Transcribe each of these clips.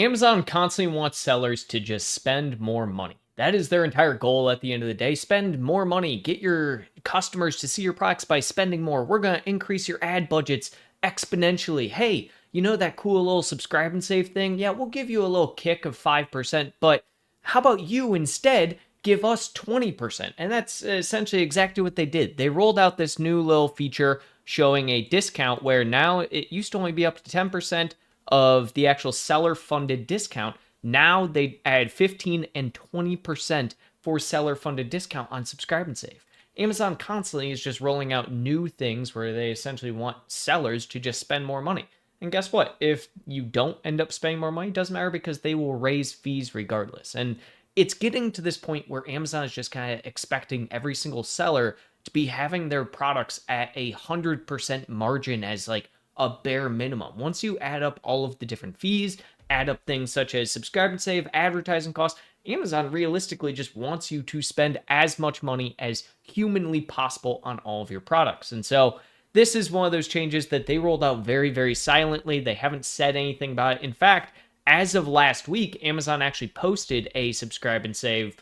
Amazon constantly wants sellers to just spend more money. That is their entire goal at the end of the day. Spend more money. Get your customers to see your products by spending more. We're going to increase your ad budgets exponentially. Hey, you know that cool little subscribe and save thing? Yeah, we'll give you a little kick of 5%, but how about you instead give us 20%? And that's essentially exactly what they did. They rolled out this new little feature showing a discount where now it used to only be up to 10% of the actual seller funded discount. Now they add 15 and 20% for seller funded discount on subscribe and save. Amazon constantly is just rolling out new things where they essentially want sellers to just spend more money. And guess what? If you don't end up spending more money, it doesn't matter because they will raise fees regardless. And it's getting to this point where Amazon is just kind of expecting every single seller to be having their products at 100% margin as like a bare minimum. Once you add up all of the different fees, add up things such as subscribe and save, advertising costs, Amazon realistically just wants you to spend as much money as humanly possible on all of your products. And so this is one of those changes that they rolled out very, very silently. They haven't said anything about it. In fact, as of last week, Amazon actually posted a subscribe and save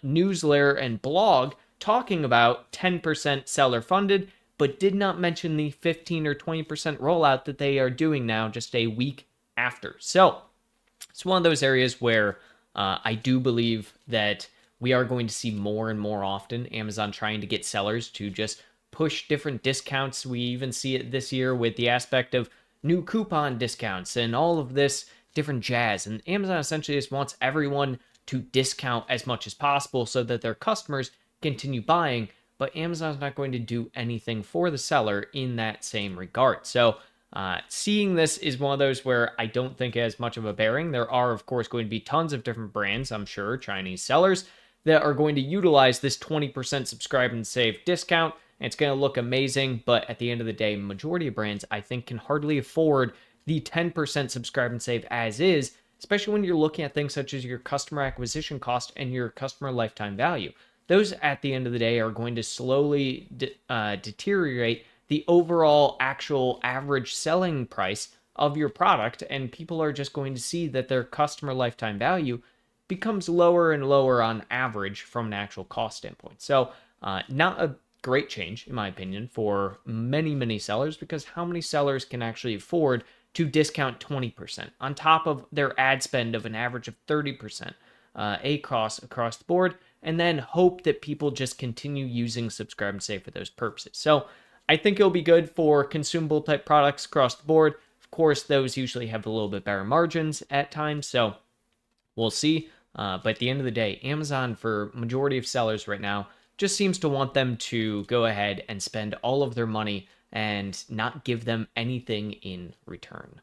newsletter and blog talking about 10% seller funded, but did not mention the 15 or 20% rollout that they are doing now just a week after. So it's one of those areas where I do believe that we are going to see more and more often Amazon trying to get sellers to just push different discounts. We even see it this year with the aspect of new coupon discounts and all of this different jazz. And Amazon essentially just wants everyone to discount as much as possible so that their customers continue buying, but Amazon's not going to do anything for the seller in that same regard. So seeing this is one of those where I don't think it has much of a bearing. There are, of course, going to be tons of different brands, I'm sure, Chinese sellers, that are going to utilize this 20% subscribe and save discount. And it's going to look amazing, but at the end of the day, majority of brands, I think, can hardly afford the 10% subscribe and save as is, especially when you're looking at things such as your customer acquisition cost and your customer lifetime value. Those, at the end of the day, are going to slowly deteriorate the overall actual average selling price of your product, and people are just going to see that their customer lifetime value becomes lower and lower on average from an actual cost standpoint. So not a great change, in my opinion, for many, many sellers, because how many sellers can actually afford to discount 20% on top of their ad spend of an average of 30% across the board, and then hope that people just continue using subscribe and save for those purposes. So I think it'll be good for consumable type products across the board. Of course, those usually have a little bit better margins at times, so we'll see. But at the end of the day, Amazon, for majority of sellers right now, just seems to want them to go ahead and spend all of their money and not give them anything in return.